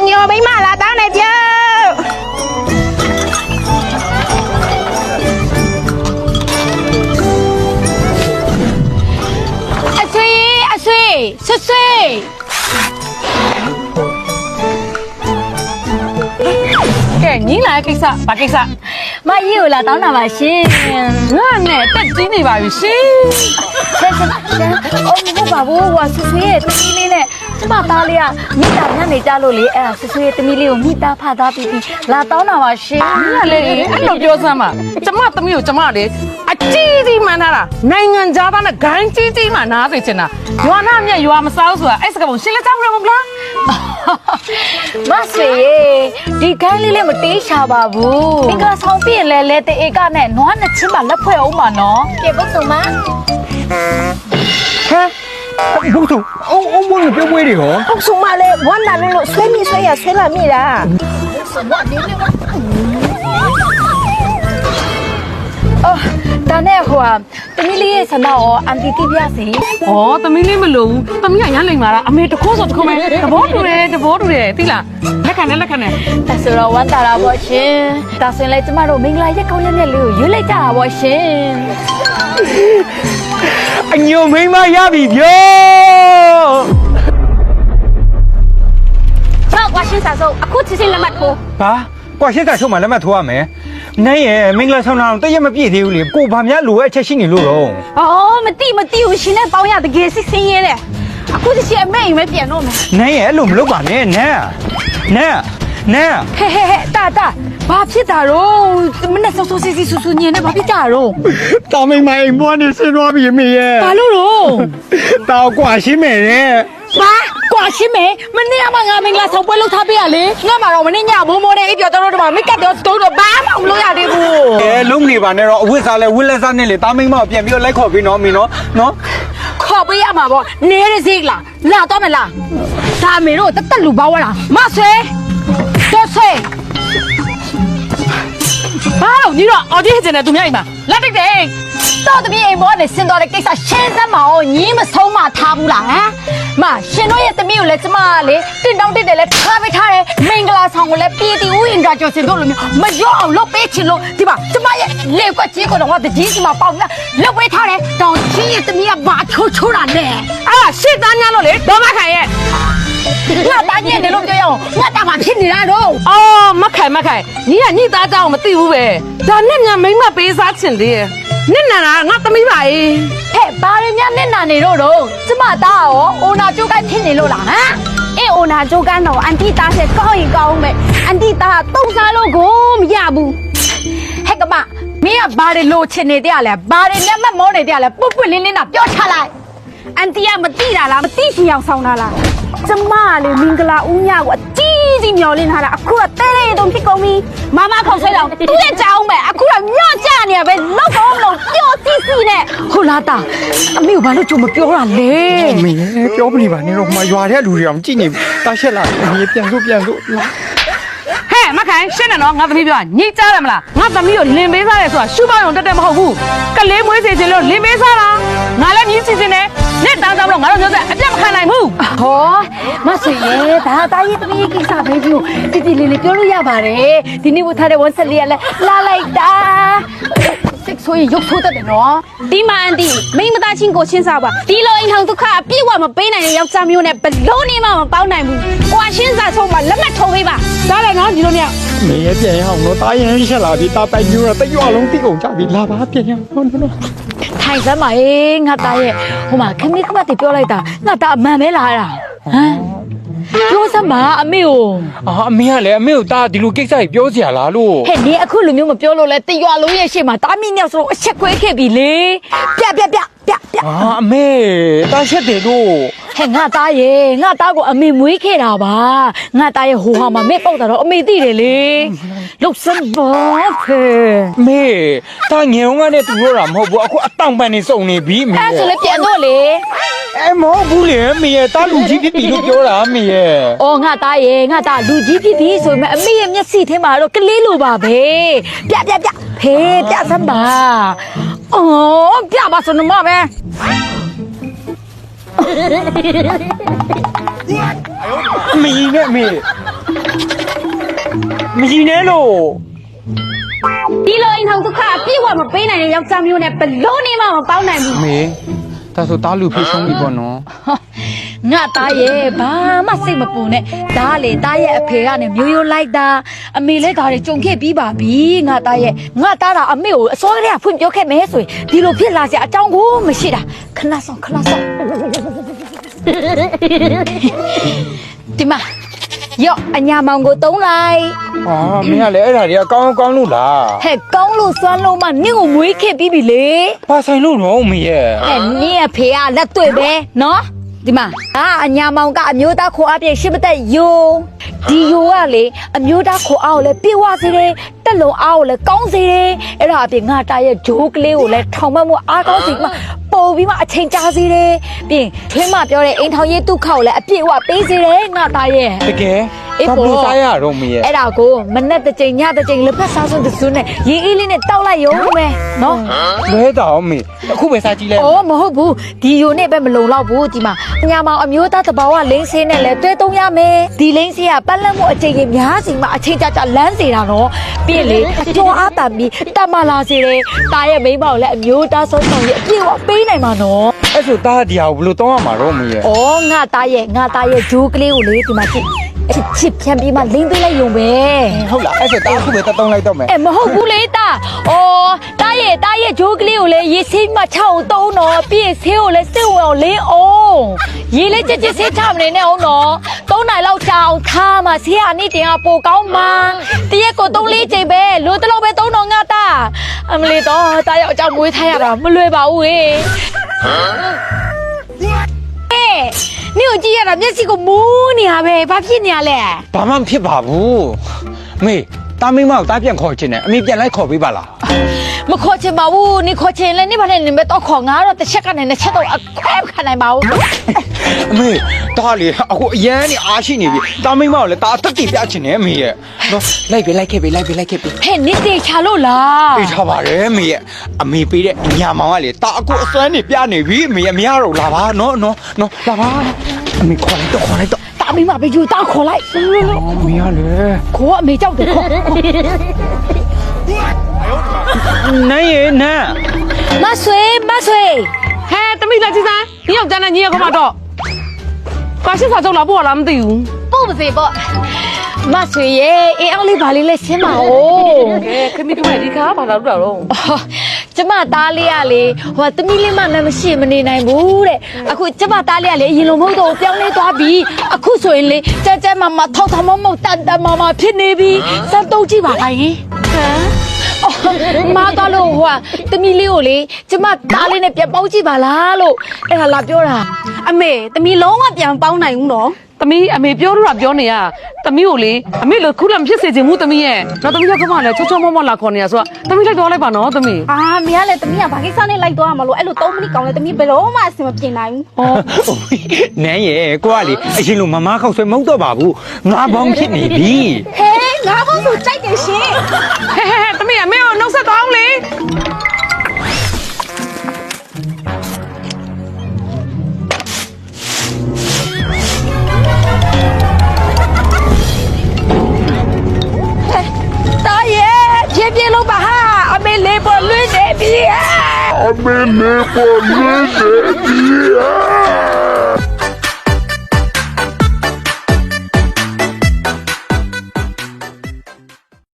nhiều bánh mà là tao này chưa à suy kẻ nhí là cái sao bà cái sao mà yêu là tao nào mà xin ngã nè tất chính thì bà bị xí xem ông bà bố và suy tụi mi nè chứ mà tao liền mi ta nhá này cha lô lý à suy tụi mi liền mi ta pha ta pi là tao nào mà xin ngã lên anh nóiပြောsao mà chấm mà tụi mi chấm mà đấy à chi gì mà na là này ngàn giá ta là gan chi mà na vậy chứ na yo na mẹ yo mà sao rồi ấy sao cái xin lấy cháu rồi không mà suy đi cái lý mà tí sao bà bố cái cái xong biển lẹ tê cái này nó là chỉ mà lấp phải ông mà nó kể bốc số má hả bốc số ông muốn được cái gì hả không sung mà lệ quán nào lên lộ xoay mi xoay à xoay là mi đã ta nè hoa tụi mi li sao nào ăn tí bia gì ồ tụi mi li mà lù tụi mi nhảy lên mà là mẹ tụi cô rồi tụi mày tụi bố rồi tí là lắc khăn này ta sửa rồi quán ta là bao nhiêu ta xin lấy cho mà rồi mình lấy cái câu nhân liệu dưới lấy trả bao nhiêu anh nhiều mấy mà ya bị vô sao quá xin sao à cô chỉ xin làm mặt cô hả qua现在说嘛，那么拖没？那也明了上上，这也没别的了，过半年路而且心里路喽。哦mà đi xin lên bao nhiêu thì ghé xích xinh vậy à cô chỉ xem mấy mấy biển luôn mà 那也路没路半年呢，嘿嘿嘿大ဘာဖြစ်တာတော့မနဲ့ဆောစီဆူညင်နေဘာဖြစ်တာတော့ 大妹妹，我的是罗比妹耶。 ဘာလို့တော့ 到挂心妹耶。 ဘာကွာရှင်းမယ်မနေ့ကမှငါမင်္ဂလာဆောင်ပွဲလုပ်ထားပေးရလေငါမှတော့မနေ့ညမိုးမိုးနဲ့အိပ်ပြောတော့တော့မိကတ်တော့တုံးတော့ဘာမှမလုပ်ရသေးဘူး လုံးနေပါနဲ့တော့အဝတ်စားလဲဝတ်လက်စားနဲ့လေတာမင်းမပြန်ပြီးတော့လိုက်ခေါ်ပြီးနော်မင်းနော် ခေါ်ပေးရမှာပေါ့နေရစိတ်လားလာတော့မလားဒါမေတို့တက်လူပါဝလားမဆွဲတော့ဆွဲ ဘာလို့ညီတော့အော်ဒီဟစ်နေသူများအိမ်မှာလက်တိတ်တယ် တော့တပည့်အိမ်ဘောနဲ့ဆင်းသွားတဲ့ကိစ္စရှင်းစမ်းမအောင်ညီမဆုံးမထားဘူးလားဟမ်မရှင်တို့ရဲ့တမီးကိုလည်းကျမကလေတင်တောင်းတက်တယ်လဲထားပေးထားတယ်မင်္ဂလာဆောင်ကိုလည်းပြည်တီဦးအင်ဒရာကျော်စင်တို့လိုမျိုးမရော့အောင်လုပ်ပေးချင်လို့ဒီမှာကျမရဲ့လေကွက်ကြီးကိုတော့တကြီးစီမှာပေါက်နေလုပ်ပေးထားတယ်တောင်ချင်းရဲ့တမီးကဘာချိုးတာလဲ အာရှစ်သားညာလို့လေဒေါ်မခိုင်ရဲ့ ငါသားညက်နေလို့ပြောရအောင်ငါတာမဖြစ်နေတာတော့ အော်မခိုင်ညီကညီသားကြောင်မသိဘူးပဲဒါနဲ့မြန်မိမပေးစားချင်သေးရဲ့နင့်နာငါသမီးပါအေး ဟဲ့ဘာတွေများနဲ့နာနေတော့ကျမသားရောအိုနာကျိုးကိုက်ဖြစ်နေလို့လားဟမ် အေးအိုနာဂျိုကန်တော့အန်တီသားဆက်ကောင်းရင်ကောင်းမယ်အန်တီသားတုံးစားလို့ကိုမရဘူး ဟဲ့ကမမင်းကဘာတွေလိုချင်နေတဲ့အလဲဘာတွေမျက်မှတ်မောနေတဲ့အလဲပုတ်ပွတ်လင်းလင်းတာပြောချလိုက် အန်တီကမတိတာလားမတိချင်အောင်ဆောင်တာလားကျမလေမင်္ဂလာဦးညကိုအကြီးမျောလင်းထားတာအခုကတဲတဲတုံဖြစ်ကုန်ပြီမမခေါက်ဆွဲတော့သူလည်းကြောင်းပဲအခုကညော့ကြနေရပဲလောက်တော့မလို့ပျော်စီစီနဲ့ ဟုတ်လားတာအမေကဘာလို့ကြုံမပြောတာလဲ မင်းပြောမနေပါနဲ့တော့မရွာတဲ့လူတွေအောင်ကြည့်နေတာရှက်လာအမေပြန်စို့ ဟဲ့မခိုင်ရှင်းတယ်နော်ငါသမီးပြောညီကြားတယ်မလားငါသမီးကိုလင်ပေးစားတယ်ဆိုတာရှုပေါင်းုံတက်မဟုတ်ဘူးကလေးမွေးစေချင်လို့လင်ပေးစားတာငါလည်းညီစီစဉ်တယ်နဲ့တားသားမလို့ငါတို့မျိုးဆက်အပြတ်မခံနိုင်ဘူး ဟောမဆွေရဲ့ဒါတာရေးသမီးကိစ္စပဲကြီးကိုတီလေးပြောလို့ရပါတယ်ဒီနေ့ဝတ်ထားတဲ့ဝန်ဆက်လေးကလည်းလာလိုက်တာစိတ်ဆိုးရင်ရုပ်ဆိုးတတ်တယ်နော် ဒီမှာအန်တီမိမသားချင်းကိုချင်းစားပါဒီလိုအိမ်ထောင်ဒုက္ခအပြည့်ဝမပေးနိုင်တဲ့ယောက်ျားမျိုးနဲ့ဘလို့နေမှမပေါင်းနိုင်ဘူး။ကိုကချင်းစားဆုံးမှလက်မှတ်ထိုးပေးပါ စားတယ်နော်ညီတို့မြောက် မင်းပြန်ရအောင်တော့တားရင်ရှက်လာပြီတာပိုက်မျိုးတော့တရွာလုံးတိကုန်ကြပြီလာပါပြန်ရအောင်နော် ထိုင်စမ်းပါအေးငါသားရဲ့ဟိုမှာခမီးခမတ်တွေပြောလိုက်တာငါသားအမှန်ပဲလားဟမ်ပြောစမ်းပါအမေကို အမေကလည်းအမေကိုတားဒီလိုကိစ္စကြီးပြောစရာလားလို့ ဟဲ့နင်အခုလူမျိုးမပြောလို့လဲတရွာလုံးရဲ့ရှေ့မှာတားမိမြောက်ဆိုတော့အချက်ခွဲခဲ့ပြီလေပြအမေတားရှက်တယ်တို့ ဟဲ့ငါသားရဲ့ငါသားကိုအမေမွေးခဲ့တာပါငါသားရဲ့ဟိုဟာမှာမဲ့ပေါက်တာတော့အမေသိတယ်လေလုတ်စမ်းပါဖေ မေတားငယ်ုံကနဲ့သူပြောတာမဟုတ်ဘူးအခုအတောင်ပန်နေစုံနေပြီမေ အဲ့ဆိုလည်းပြန်တော့လေ မဟုတ်ဘူးလေမေရဲ့တားလူကြီးဖြစ်ပြီလို့ပြောတာမေရဲ့ အော်ငါသားရဲ့ငါသားလူကြီးဖြစ်ပြီဆိုပေမဲ့အမေရဲ့မျက်စိထဲမှာတော့ကလေးလိုပါပဲပြဖေးပြစမ်းပါအော်ပြပါစနမပဲ မေနဲ့မေ မကြည့်နဲ့လို့ ဒီလိုအိမ်ထောင်ဒုက္ခအပြည့်အဝမပေးနိုင်တဲ့ယောက်ျားမျိုးနဲ့ဘလို့နေမှမပေါင်းနိုင်ဘူး မေဒါဆိုတားလူဖိရှုံးပြီပေါ့နော် ငါသားရဲ့ဘာမှစိတ်မပူနဲ့ဒါလေသားရဲ့အဖေကလည်းမျိုးရိုးလိုက်တာအမေလည်းဒါတွေကြုံခဲ့ပြီးပါပြီငါသားရဲ့ငါသားတာအမေကိုအစောကတည်းကဖွင့်ပြောခဲ့မယ်ဆိုရင်ဒီလိုဖြစ်လာစရာအကြောင်းကိုမရှိတာခဏဆောင်ဒီမှာရော့အညာမောင်ကိုတုံးလိုက် ဟာမင်းကလည်းအဲ့ဒါတွေကကောင်းကောင်းလို့လား ဟဲ့ကောင်းလို့စွမ်းလို့မှနင့်ကိုမွေးခဲ့ပြီးပြီလေ ဘာဆိုင်လို့တော့မေရဲ့ ဟဲ့နင့်အဖေကလက်တွေ့ပဲနော်ဒီမှာအညာမောင်ကအမျိုးသားခေါ်အပြည့်ရှိမသက်ယိုဒီယိုကလေအမျိုးသားခေါ်အားကိုလည်းပြေဝစေတယ်တက်လုံအားကိုလည်းကောင်းစေတယ်အဲ့ဒါအပြင်ငါတာရဲ့ဂျိုးကလေးကိုလည်းထောင်မမှုအားကောင်းစီမှပို့ပြီးမှအချိန်ကြာစေတယ်ပြီးထွေးမပြောတဲ့အိမ်ထောင်ရေးဒုက္ခကိုလည်းအပြည့်အဝပေးစေတယ်ငါတာရဲ့ တကယ်ဘာလို့စားရတော့မေရဲ့ အဲ့ဒါကိုမနဲ့တစ်ချိန်ညတစ်ချိန်လက်ဖက်စားစွန်းတစ်စွန်းနဲ့ရေအေးလေးနဲ့တောက်လိုက်ရုံပဲနော် လွဲတော့မေအခုပဲစားကြည့်လိုက် အော်မဟုတ်ဘူးဒီယိုနဲ့ပဲမလုံလောက်ဘူးဒီမှာညာမောင်အမျိုးသားတဘာဝလိမ့်ဆေးနဲ့လည်းတွဲသုံးရမယ်ဒီလိမ့်ဆေးကပတ်လက်မှုအချိန်ကြီးများစီမှအချိန်ကြာလမ်းစေတာနော်ပြီးလေကြောအားတန်ပြီးတမလာစေတယ်တာရဲ့မိန်းမကိုလည်းအမျိုးသားဆုံးဆောင်ရဲ့အပြည့်အဝပေးနိုင်မှာနော် အဲ့ဆိုတားတရားကိုဘယ်လိုတောင်းရမှာတော့မေရဲ့ အော်ငါသားရဲ့ဂျိုးကလေးကိုလေဒီမှာကြည့်ချစ်ဖြန်ပြီးမှလိမ့်ပေးလိုက်ရုံပဲ ဟုတ်လားအဲ့ဆိုတားအခုပဲတောင်းလိုက်တော့မယ် မဟုတ်ဘူးလေတာအော်တာရဲ့ဂျိုးကလေးကိုလေရေဆေးမှချအောင်တုံးတော့ပြီးဆေးကိုလည်းစစ်ဝင်အောင်လင်းအောင်ရေလေးကြက်ကြက်ဆေးချမနေနဲ့အောင်နော်3နိုင်လောက်ချအောင်ထားမှဆေးအနည်းတင်ကပိုကောင်းမှာတရက်ကို3-4ချိန်ပဲလိုတလို့ပဲ3တော့ငါတာအမလီတော့တာရောက်အကြောင်းမွေးထားရတာမလွယ်ပါဘူးဟေးနင့်ကိုကြည့်ရတာမျက်စိကိုမူးနေရပဲဘာဖြစ်နေရလဲ ဘာမှမဖြစ်ပါဘူးမေတာမင်းမကိုတားပြန်ခေါ်ချင်တယ်အမေပြန်လိုက်ခေါ်ပေးပါလား မခေါ်ချင်ပါဘူးနေခေါ်ချင်လဲနေပါနဲ့နေမဲ့တော့ခေါ်ငါတော့တစ်ချက်ကနေနှစ်ချက်တော့အခွဲခံနိုင်ပါဘူး အမေတားလေအခုအရန်နေအားရှိနေပြီတာမင်းမကိုလည်းတာအသက်တည်ပြချင်တယ်အမေရဲ့နော်လိုက်ပေးလိုက်ခဲ့ပေး ဟဲ့နေတေချာလို့လား ပေးထားပါတယ်အမေရဲ့အမေပေးတဲ့ညာမောင်ကလေတာအခုအစွမ်းနေပြနေပြီအမေရဲ့မရတော့လာပါနော်လာပါအမေခေါ်လိုက်တော့ တာမင်းမပဲယူတာခေါ်လိုက် အမေရလေ ခေါ်အမေကြောက်တယ်ခေါ် နိုင်ရဲ့နား မဆွေ ဟဲသမီးလာကြည့်စမ်းညီယောက်ျားနဲ့ညီယောက်ခမတော့ကွာရှင်းစာချုပ်လာပို့လားမသိဘူး ပို့ပါစေပေါ့မဆွေရဲ့အေးအောင်လေးပါလေးလဲရှင်းပါဦး ကဲခမီးခမဒီခါဘာလာလို့တော့ ကျမသားလေးကလေဟိုသမီးလေးမနဲ့မရှိမနေနိုင်ဘူးတဲ့အခုကျမသားလေးကလေအရင်လိုမဟုတ်တော့ပြောင်းလဲသွားပြီအခုဆိုရင်လေကြမထောက်မတန်မဖြစ်နေပြီစမ်းတုံးကြည့်ပါခိုင်းမာတော့လို့ဟိုကသမီးလေးကိုလေကျမသားလေးနဲ့ပြန်ပေါင်းကြည့်ပါလားလို့အဲ့ဒါလာပြောတာ အမေသမီးလုံးဝပြန်ပေါင်းနိုင်ဘူးနော် သမီးအမေပြောလို့ပြောနေရသမီးကိုလေအမေလိုခုလည်းမဖြစ်စေချင်ဘူးသမီးရဲ့တော့သမီးယောက်ခမလည်းချောချောမောမောလာခေါ်နေရဆိုတော့သမီးလိုက်သွားလိုက်ပါနော်သမီး အာမင်းကလည်းသမီးကဘာကိစ္စနဲ့လိုက်သွားမှာလို့အဲ့လို3မိနစ်ကောင်းလဲသမီးဘယ်တော့မှအဆင်မပြေနိုင်ဘူး နန်းရဲ့ကိုကလေအရင်လိုမမခောက်ဆွဲမဟုတ်တော့ပါဘူးငါဘောင်းဖြစ်နေပြီ ဟဲငါဘောဆိုကြိုက်တယ်ရှင် ဟဲသမီးအမေကိုနှုတ်ဆက်သွားအောင်လေ တာရဲ့ပြေလုံးပါဟာအမေလေးပေါ်လွှင့်နေပြီ I'm in there for a minute, yeah.